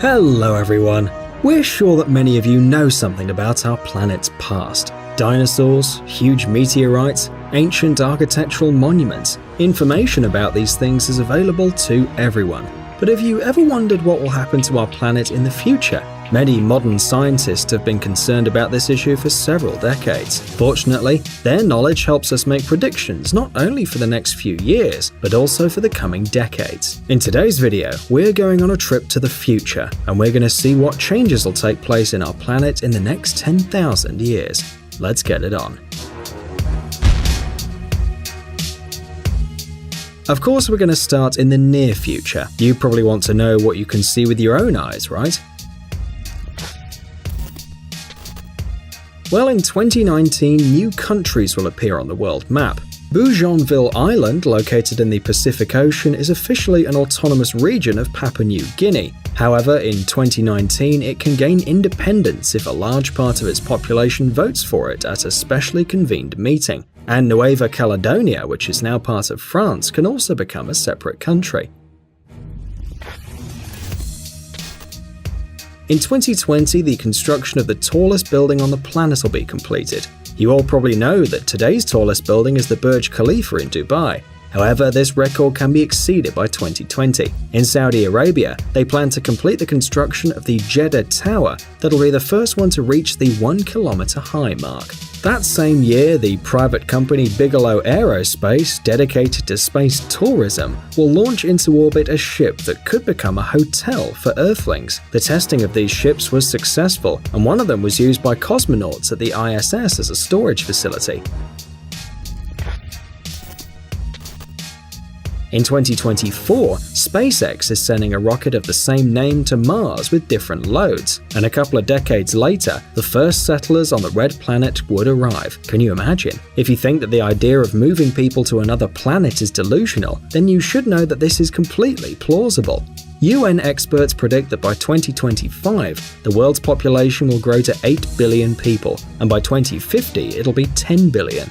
Hello everyone! We're sure that many of you know something about our planet's past. Dinosaurs, huge meteorites, ancient architectural monuments. Information about these things is available to everyone. But have you ever wondered what will happen to our planet in the future? Many modern scientists have been concerned about this issue for several decades. Fortunately, their knowledge helps us make predictions not only for the next few years, but also for the coming decades. In today's video, we're going on a trip to the future, and we're going to see what changes will take place in our planet in the next 10,000 years. Let's get it on. Of course, we're going to start in the near future. You probably want to know what you can see with your own eyes, right? Well, in 2019, new countries will appear on the world map. Bougainville Island, located in the Pacific Ocean, is officially an autonomous region of Papua New Guinea. However, in 2019, it can gain independence if a large part of its population votes for it at a specially convened meeting. And Nueva Caledonia, which is now part of France, can also become a separate country. In 2020, the construction of the tallest building on the planet will be completed. You all probably know that today's tallest building is the Burj Khalifa in Dubai. However, this record can be exceeded by 2020. In Saudi Arabia, they plan to complete the construction of the Jeddah Tower that'll be the first one to reach the 1 kilometer high mark. That same year, the private company Bigelow Aerospace, dedicated to space tourism, will launch into orbit a ship that could become a hotel for Earthlings. The testing of these ships was successful, and one of them was used by cosmonauts at the ISS as a storage facility. In 2024, SpaceX is sending a rocket of the same name to Mars with different loads, and a couple of decades later, the first settlers on the Red Planet would arrive. Can you imagine? If you think that the idea of moving people to another planet is delusional, then you should know that this is completely plausible. UN experts predict that by 2025, the world's population will grow to 8 billion people, and by 2050, it'll be 10 billion.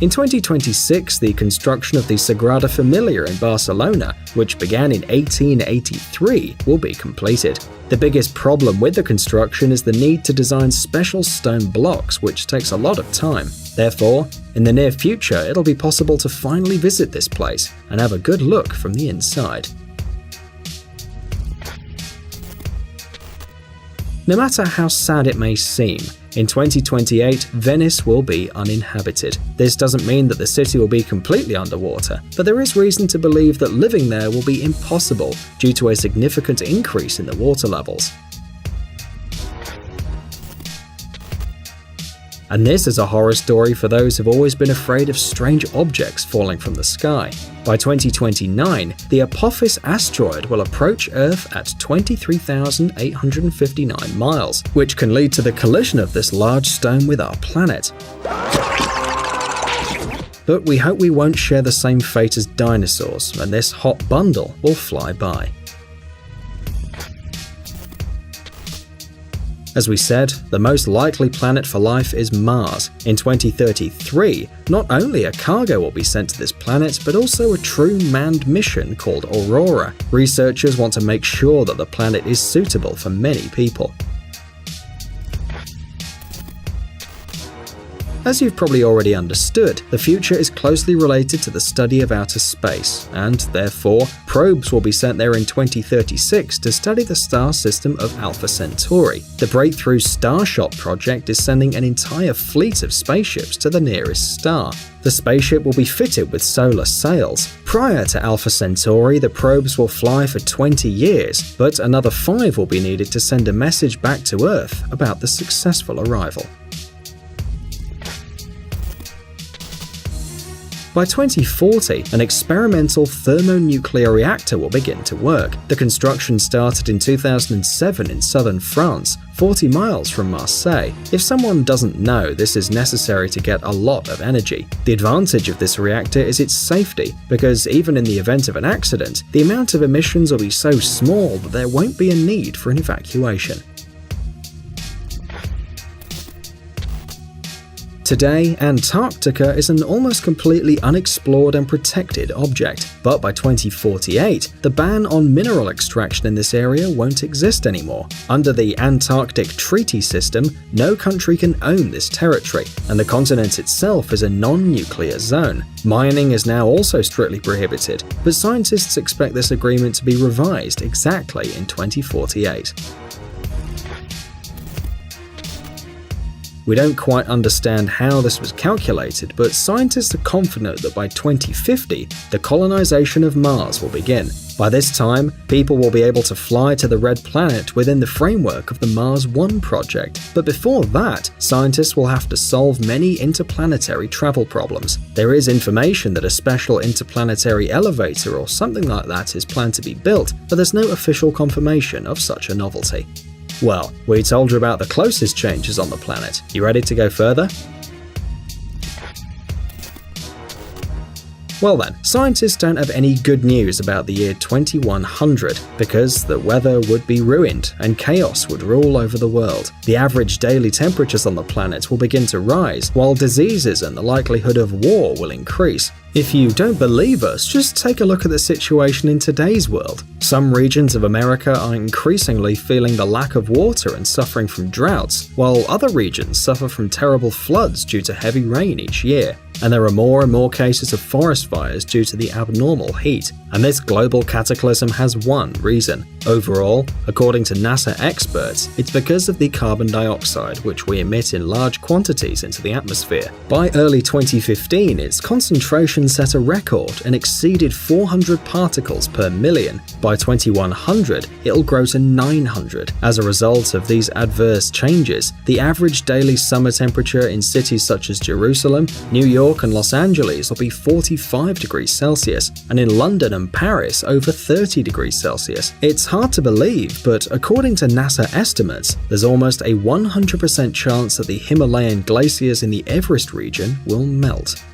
In 2026, the construction of the Sagrada Familia in Barcelona, which began in 1883, will be completed. The biggest problem with the construction is the need to design special stone blocks, which takes a lot of time. Therefore, in the near future, it'll be possible to finally visit this place and have a good look from the inside. No matter how sad it may seem, in 2028, Venice will be uninhabited. This doesn't mean that the city will be completely underwater, but there is reason to believe that living there will be impossible due to a significant increase in the water levels. And this is a horror story for those who've always been afraid of strange objects falling from the sky. By 2029, the Apophis asteroid will approach Earth at 23,859 miles, which can lead to the collision of this large stone with our planet. But we hope we won't share the same fate as dinosaurs, and this hot bundle will fly by. As we said, the most likely planet for life is Mars. In 2033, not only a cargo will be sent to this planet, but also a true manned mission called Aurora. Researchers want to make sure that the planet is suitable for many people. As you've probably already understood, the future is closely related to the study of outer space, and therefore, probes will be sent there in 2036 to study the star system of Alpha Centauri. The Breakthrough Starshot project is sending an entire fleet of spaceships to the nearest star. The spaceship will be fitted with solar sails. Prior to Alpha Centauri, the probes will fly for 20 years, but another 5 will be needed to send a message back to Earth about the successful arrival. By 2040, an experimental thermonuclear reactor will begin to work. The construction started in 2007 in southern France, 40 miles from Marseille. If someone doesn't know, this is necessary to get a lot of energy. The advantage of this reactor is its safety, because even in the event of an accident, the amount of emissions will be so small that there won't be a need for an evacuation. Today, Antarctica is an almost completely unexplored and protected object, but by 2048, the ban on mineral extraction in this area won't exist anymore. Under the Antarctic Treaty System, no country can own this territory, and the continent itself is a non-nuclear zone. Mining is now also strictly prohibited, but scientists expect this agreement to be revised exactly in 2048. We don't quite understand how this was calculated, but scientists are confident that by 2050, the colonization of Mars will begin. By this time, people will be able to fly to the Red Planet within the framework of the Mars One project. But before that, scientists will have to solve many interplanetary travel problems. There is information that a special interplanetary elevator or something like that is planned to be built, but there's no official confirmation of such a novelty. Well, we told you about the closest changes on the planet. You ready to go further? Well then, scientists don't have any good news about the year 2100 because the weather would be ruined and chaos would rule over the world. The average daily temperatures on the planet will begin to rise, while diseases and the likelihood of war will increase. If you don't believe us, just take a look at the situation in today's world. Some regions of America are increasingly feeling the lack of water and suffering from droughts, while other regions suffer from terrible floods due to heavy rain each year. And there are more and more cases of forest fires due to the abnormal heat. And this global cataclysm has one reason. Overall, according to NASA experts, it's because of the carbon dioxide, which we emit in large quantities into the atmosphere. By early 2015, its concentration set a record and exceeded 400 particles per million. By 2100, it'll grow to 900. As a result of these adverse changes, the average daily summer temperature in cities such as Jerusalem, New York, and Los Angeles will be 45 degrees Celsius, and in London and Paris over 30 degrees Celsius. It's hard to believe, but according to NASA estimates, there's almost a 100% chance that the Himalayan glaciers in the Everest region will melt.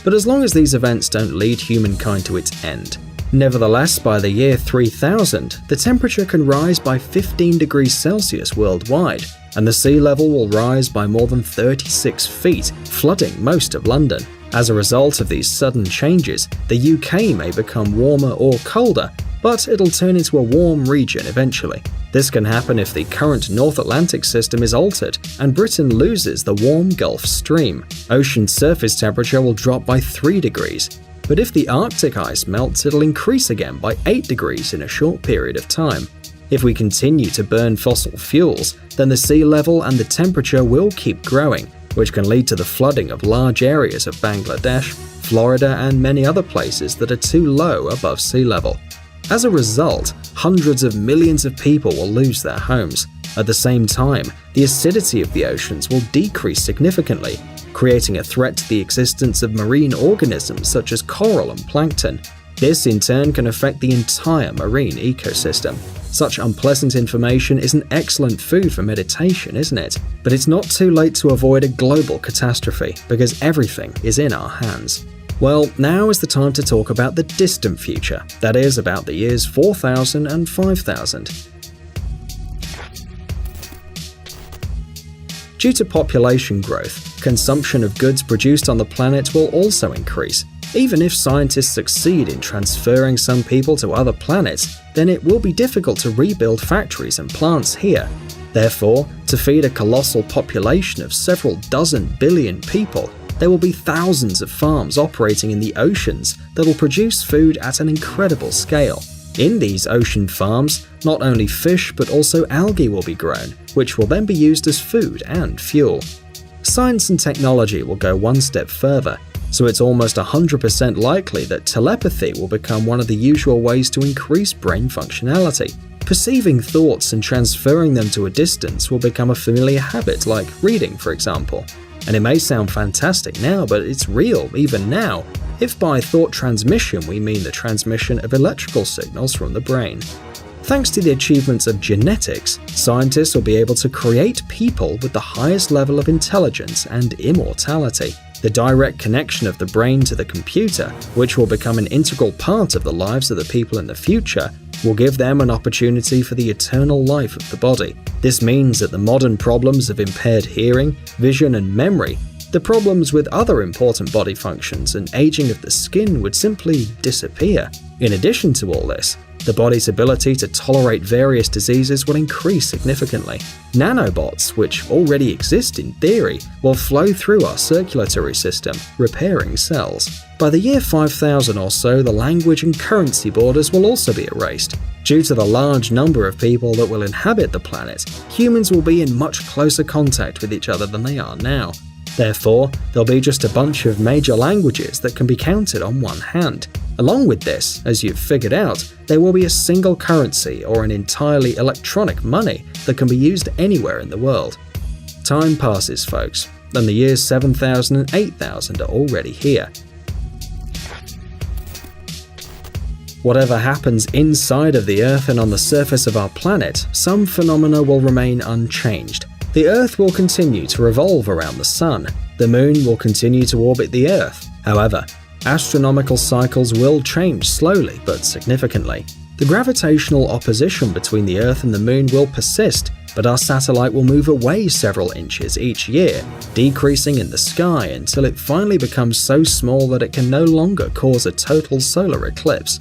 But as long as these events don't lead humankind to its end. Nevertheless, by the year 3000, the temperature can rise by 15 degrees Celsius worldwide, and the sea level will rise by more than 36 feet, flooding most of London. As a result of these sudden changes, the UK may become warmer or colder, but it'll turn into a warm region eventually. This can happen if the current North Atlantic system is altered and Britain loses the warm Gulf Stream. Ocean surface temperature will drop by 3 degrees. But if the Arctic ice melts, it'll increase again by 8 degrees in a short period of time. If we continue to burn fossil fuels, then the sea level and the temperature will keep growing, which can lead to the flooding of large areas of Bangladesh, Florida, and many other places that are too low above sea level. As a result, hundreds of millions of people will lose their homes. At the same time, the acidity of the oceans will decrease significantly, creating a threat to the existence of marine organisms such as coral and plankton. This in turn can affect the entire marine ecosystem. Such unpleasant information is an excellent food for meditation, isn't it? But it's not too late to avoid a global catastrophe, because everything is in our hands. Well, now is the time to talk about the distant future, that is, about the years 4000 and 5000. Due to population growth, consumption of goods produced on the planet will also increase. Even if scientists succeed in transferring some people to other planets, then it will be difficult to rebuild factories and plants here. Therefore, to feed a colossal population of several dozen billion people, there will be thousands of farms operating in the oceans that will produce food at an incredible scale. In these ocean farms, not only fish but also algae will be grown, which will then be used as food and fuel. Science and technology will go one step further, so it's almost 100% likely that telepathy will become one of the usual ways to increase brain functionality. Perceiving thoughts and transferring them to a distance will become a familiar habit, like reading, for example. And it may sound fantastic now, but it's real even now, if by thought transmission we mean the transmission of electrical signals from the brain. Thanks to the achievements of genetics, scientists will be able to create people with the highest level of intelligence and immortality. The direct connection of the brain to the computer, which will become an integral part of the lives of the people in the future, will give them an opportunity for the eternal life of the body. This means that the modern problems of impaired hearing, vision, and memory, the problems with other important body functions and aging of the skin would simply disappear. In addition to all this, the body's ability to tolerate various diseases will increase significantly. Nanobots, which already exist in theory, will flow through our circulatory system, repairing cells. By the year 5000 or so, the language and currency borders will also be erased. Due to the large number of people that will inhabit the planet, humans will be in much closer contact with each other than they are now. Therefore, there'll be just a bunch of major languages that can be counted on one hand. Along with this, as you've figured out, there will be a single currency or an entirely electronic money that can be used anywhere in the world. Time passes, folks, and the years 7000 and 8000 are already here. Whatever happens inside of the Earth and on the surface of our planet, some phenomena will remain unchanged. The Earth will continue to revolve around the Sun. The Moon will continue to orbit the Earth. However, astronomical cycles will change slowly but significantly. The gravitational opposition between the Earth and the Moon will persist, but our satellite will move away several inches each year, decreasing in the sky until it finally becomes so small that it can no longer cause a total solar eclipse.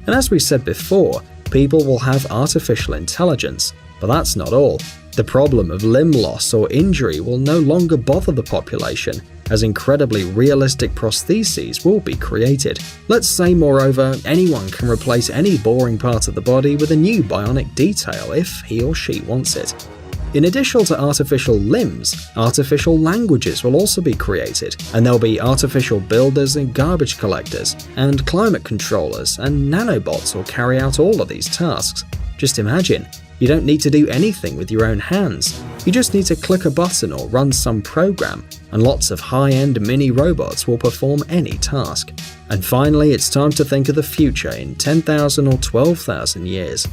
And as we said before, people will have artificial intelligence, but that's not all. The problem of limb loss or injury will no longer bother the population, as incredibly realistic prostheses will be created. Let's say, moreover, anyone can replace any boring part of the body with a new bionic detail if he or she wants it. In addition to artificial limbs, artificial languages will also be created, and there'll be artificial builders and garbage collectors, and climate controllers, and nanobots will carry out all of these tasks. Just imagine, you don't need to do anything with your own hands. You just need to click a button or run some program, and lots of high-end mini robots will perform any task. And finally, it's time to think of the future in 10,000 or 12,000 years.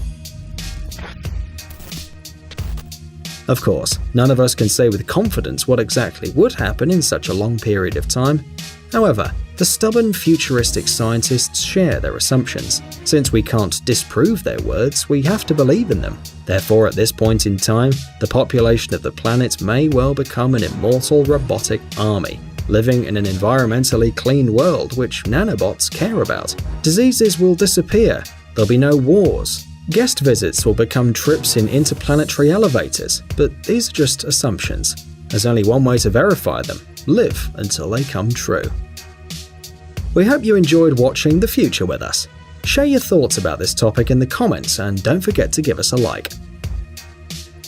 Of course, none of us can say with confidence what exactly would happen in such a long period of time. However, the stubborn futuristic scientists share their assumptions. Since we can't disprove their words, we have to believe in them. Therefore, at this point in time, the population of the planet may well become an immortal robotic army, living in an environmentally clean world which nanobots care about. Diseases will disappear. There'll be no wars. Guest visits will become trips in interplanetary elevators, but these are just assumptions. There's only one way to verify them: live until they come true. We hope you enjoyed watching The Future with us. Share your thoughts about this topic in the comments and don't forget to give us a like.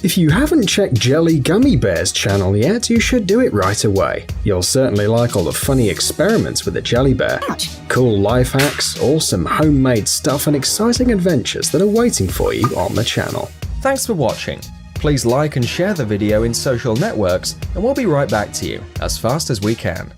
If you haven't checked Jelly Gummy Bear's channel yet, you should do it right away. You'll certainly like all the funny experiments with the jelly bear, cool life hacks, awesome homemade stuff, and exciting adventures that are waiting for you on the channel. Thanks for watching. Please like and share the video in social networks, and we'll be right back to you as fast as we can.